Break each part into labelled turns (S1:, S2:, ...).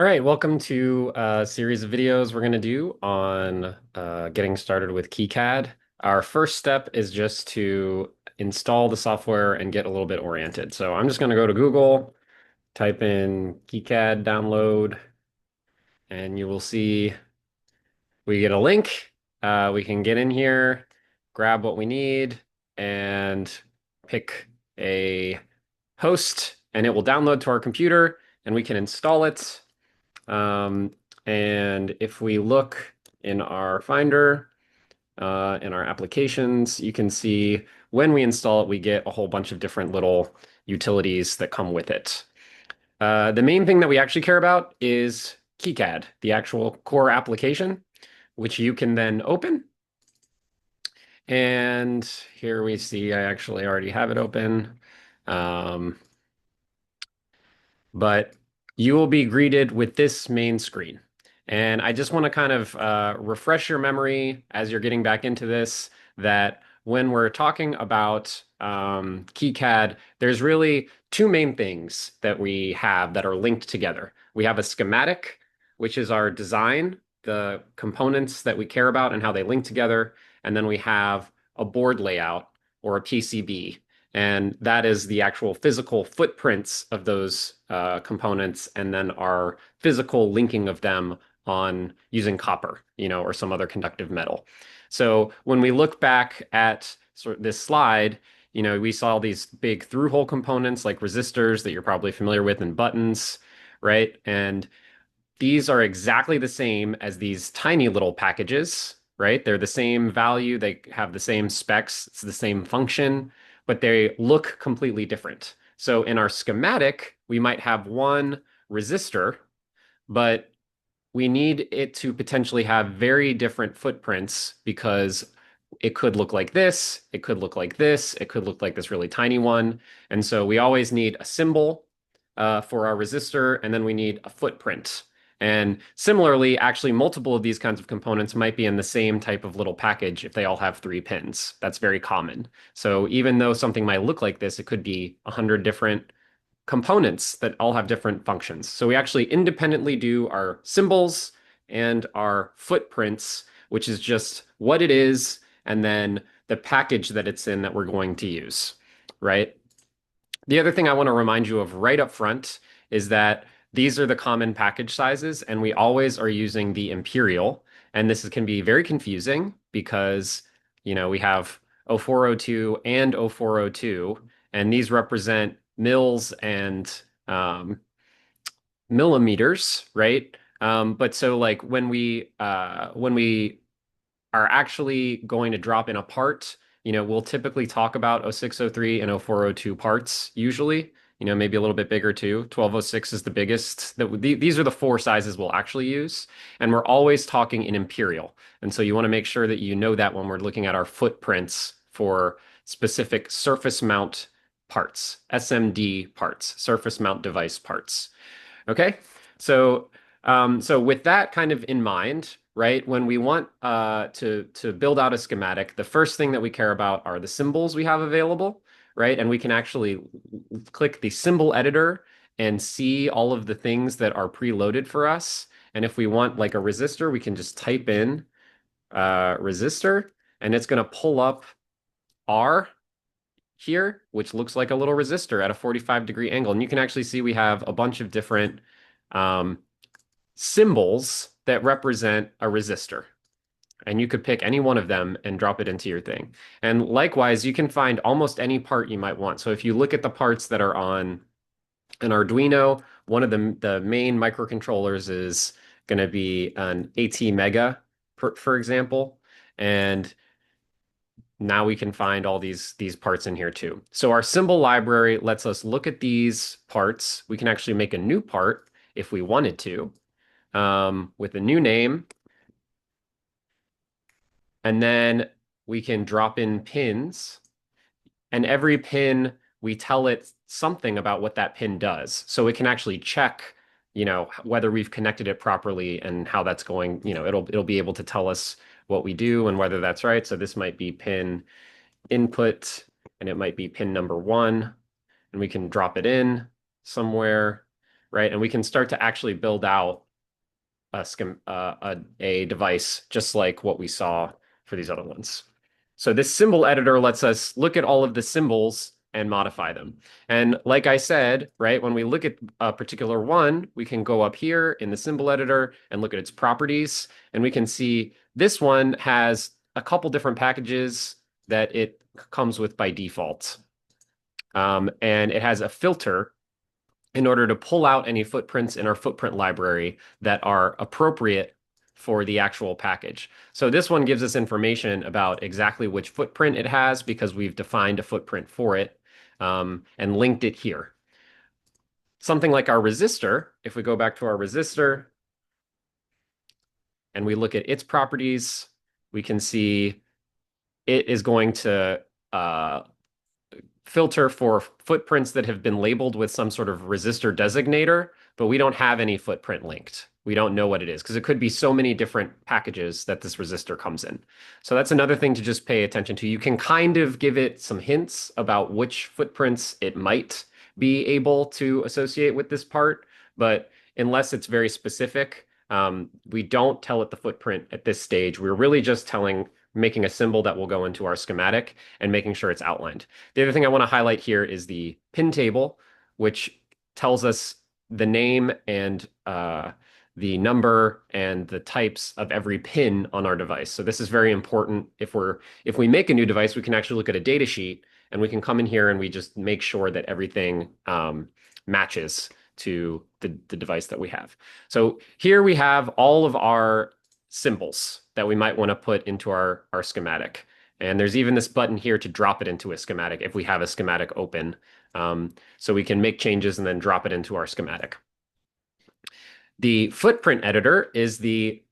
S1: All right, welcome to a series of videos we're going to do on getting started with KiCAD. Our first step is just to install the software and get a little bit oriented. So I'm just going to go to Google, type in KiCAD download, and you will see we get a link. We can get in here, grab what we need, and pick a host, and it will download to our computer, and we can install it. Um, and if we look in our Finder, in our applications, you can see when we install it, we get a whole bunch of different little utilities that come with it. The main thing that we actually care about is KiCAD, the actual core application, which you can then open. And here we see I actually already have it open. Um, but you will be greeted with this main screen. And I just want to kind of refresh your memory as you're getting back into this that when we're talking about KiCAD, there's really two main things that we have that are linked together. We have a schematic, which is our design, the components that we care about and how they link together. And then we have a board layout or a PCB. And that is the actual physical footprints of those components, and then our physical linking of them on using copper, or some other conductive metal. So when we look back at sort of this slide, we saw these big through-hole components like resistors that you're probably familiar with and buttons, right? And these are exactly the same as these tiny little packages, right? They're the same value, they have the same specs, it's the same function, but they look completely different. So in our schematic, we might have one resistor, but we need it to potentially have very different footprints because it could look like this, it could look like this, it could look like this really tiny one. And so we always need a symbol for our resistor, and then we need a footprint. And similarly, actually, multiple of these kinds of components might be in the same type of little package if they all have 3 pins. That's very common. So even though something might look like this, it could be 100 different components that all have different functions. So we actually independently do our symbols and our footprints, which is just what it is, and then the package that it's in that we're going to use, right? The other thing I want to remind you of right up front is that these are the common package sizes, and we always are using the imperial. And can be very confusing because, we have 0402 and 0402, and these represent mils and millimeters, right? But so like when we are actually going to drop in a part, we'll typically talk about 0603 and 0402 parts usually, maybe a little bit bigger too. 1206 is the biggest. These are the four sizes we'll actually use. And we're always talking in imperial. And so you want to make sure that you know that when we're looking at our footprints for specific surface mount parts, SMD parts, surface mount device parts. Okay, so with that kind of in mind, right, when we want to build out a schematic, the first thing that we care about are the symbols we have available, right? And we can actually click the symbol editor and see all of the things that are preloaded for us. And if we want like a resistor, we can just type in resistor, and it's going to pull up R here, which looks like a little resistor at a 45-degree angle. And you can actually see we have a bunch of different um, symbols that represent a resistor. And you could pick any one of them and drop it into your thing. And likewise, you can find almost any part you might want. So if you look at the parts that are on an Arduino, one of the main microcontrollers is going to be an AT Mega, for example. And now we can find all these parts in here too. So our symbol library lets us look at these parts. We can actually make a new part if we wanted to, with a new name. And then we can drop in pins. And every pin, we tell it something about what that pin does. So it can actually check, whether we've connected it properly and how that's going. It'll be able to tell us what we do and whether that's right. So this might be pin input, and it might be pin number 1, and we can drop it in somewhere. right? And we can start to actually build out a device just like what we saw for these other ones. So this symbol editor lets us look at all of the symbols and modify them. And like I said, right, when we look at a particular one, we can go up here in the symbol editor and look at its properties, and we can see this one has a couple different packages that it comes with by default. And it has a filter in order to pull out any footprints in our footprint library that are appropriate for the actual package. So this one gives us information about exactly which footprint it has because we've defined a footprint for it and linked it here. Something like our resistor, if we go back to our resistor and we look at its properties, we can see it is going to filter for footprints that have been labeled with some sort of resistor designator, but we don't have any footprint linked. We don't know what it is because it could be so many different packages that this resistor comes in. So that's another thing to just pay attention to. You can kind of give it some hints about which footprints it might be able to associate with this part, but unless it's very specific, we don't tell it the footprint at this stage. We're really just making a symbol that will go into our schematic and making sure it's outlined. The other thing I want to highlight here is the pin table, which tells us the name and the number and the types of every pin on our device. So this is very important. If we make a new device, we can actually look at a data sheet and we can come in here and we just make sure that everything matches to the device that we have. So here we have all of our symbols that we might want to put into our schematic. And there's even this button here to drop it into a schematic if we have a schematic open. So we can make changes and then drop it into our schematic. The footprint editor is the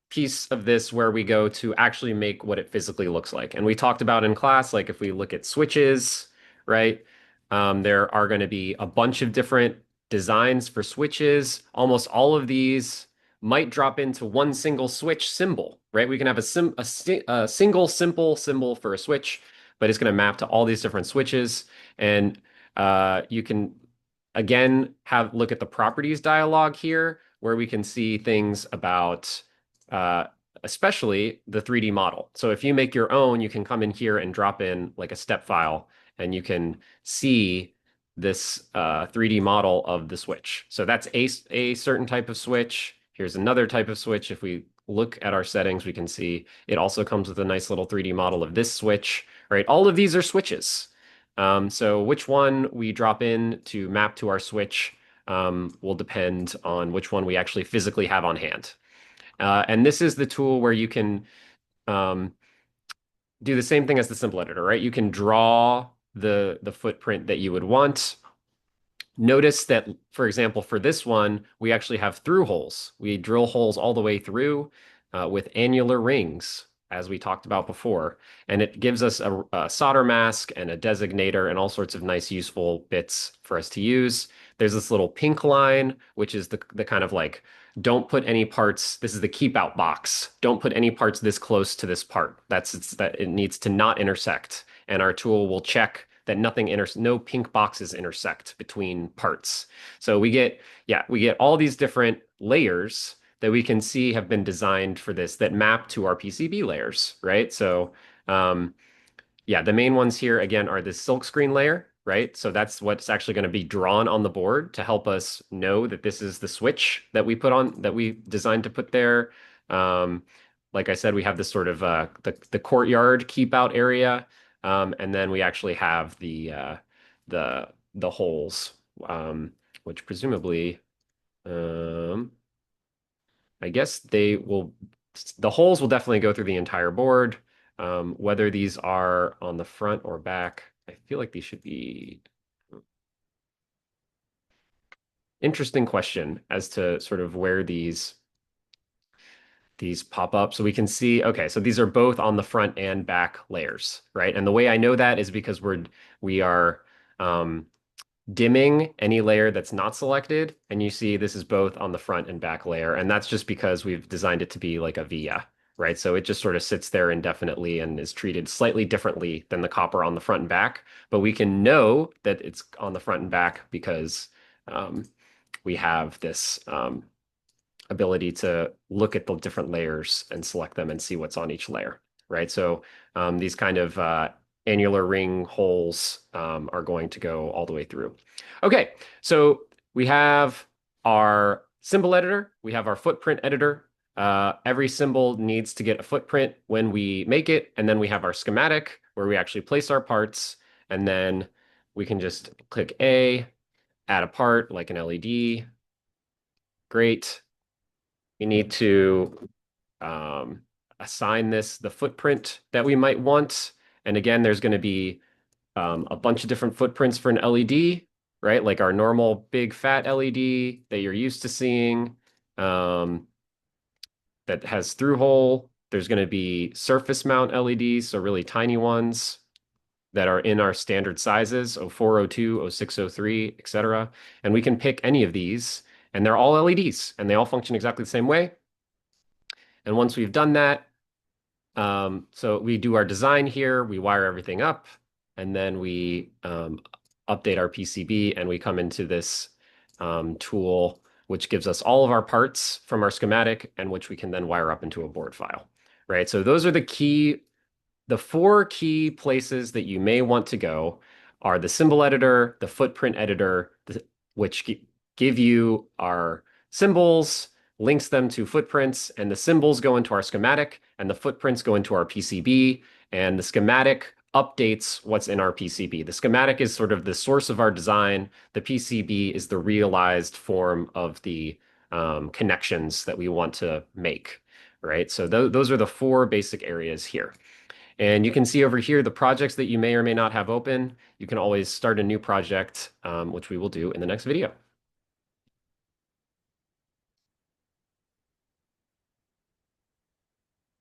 S1: piece of this where we go to actually make what it physically looks like. And we talked about in class, like if we look at switches, right? There are going to be a bunch of different designs for switches. Almost all of these might drop into one single switch symbol, right? We can have a single simple symbol for a switch, but it's going to map to all these different switches. And you can again look at the properties dialog here, where we can see things about uh, especially the 3D model. So if you make your own, you can come in here and drop in like a step file, and you can see this 3D model of the switch. So that's a certain type of switch. Here's another type of switch. If we look at our settings, we can see it also comes with a nice little 3D model of this switch, right? All of these are switches. So which one we drop in to map to our switch will depend on which one we actually physically have on hand. And this is the tool where you can do the same thing as the symbol editor, right? You can draw the footprint that you would want. Notice that, for example, for this one, we actually have through holes. We drill holes all the way through with annular rings, as we talked about before. And it gives us a solder mask and a designator and all sorts of nice, useful bits for us to use. There's this little pink line, which is the kind of like, don't put any parts, this is the keep out box. Don't put any parts this close to this part. That it needs to not intersect. And our tool will check that no pink boxes intersect between parts. So we get all these different layers that we can see have been designed for this that map to our PCB layers, right? So the main ones here again are the silkscreen layer, right? So that's what's actually going to be drawn on the board to help us know that this is the switch that we designed to put there. Like I said, we have this sort of the courtyard keep out area. And then we actually have the holes, which presumably, I guess the holes will definitely go through the entire board. Whether these are on the front or back, I feel like these should be interesting question as to sort of where these pop up. So we can see, okay, so these are both on the front and back layers, right? And the way I know that is because we are dimming any layer that's not selected. And you see this is both on the front and back layer. And that's just because we've designed it to be like a via, right? So it just sort of sits there indefinitely and is treated slightly differently than the copper on the front and back. But we can know that it's on the front and back because um, we have this ability to look at the different layers and select them and see what's on each layer, right? So these kind of annular ring holes are going to go all the way through. Okay, so we have our symbol editor, we have our footprint editor. Every symbol needs to get a footprint when we make it, and then we have our schematic where we actually place our parts, and then we can just click A, add a part like an LED. Great. We need to assign this the footprint that we might want. And again, there's going to be a bunch of different footprints for an LED, right? Like our normal big fat LED that you're used to seeing that has through hole. There's going to be surface mount LEDs, so really tiny ones that are in our standard sizes, 04, 02, 06, 03, etc. And we can pick any of these, and they're all LEDs, and they all function exactly the same way. And once we've done that, so we do our design here, we wire everything up, and then we update our PCB, and we come into this tool, which gives us all of our parts from our schematic, and which we can then wire up into a board file, right? So those are the four key places that you may want to go are the symbol editor, the footprint editor, which give you our symbols, links them to footprints, and the symbols go into our schematic, and the footprints go into our PCB, and the schematic updates what's in our PCB. The schematic is sort of the source of our design. The PCB is the realized form of the connections that we want to make, right? So those are the four basic areas here. And you can see over here the projects that you may or may not have open. You can always start a new project, which we will do in the next video.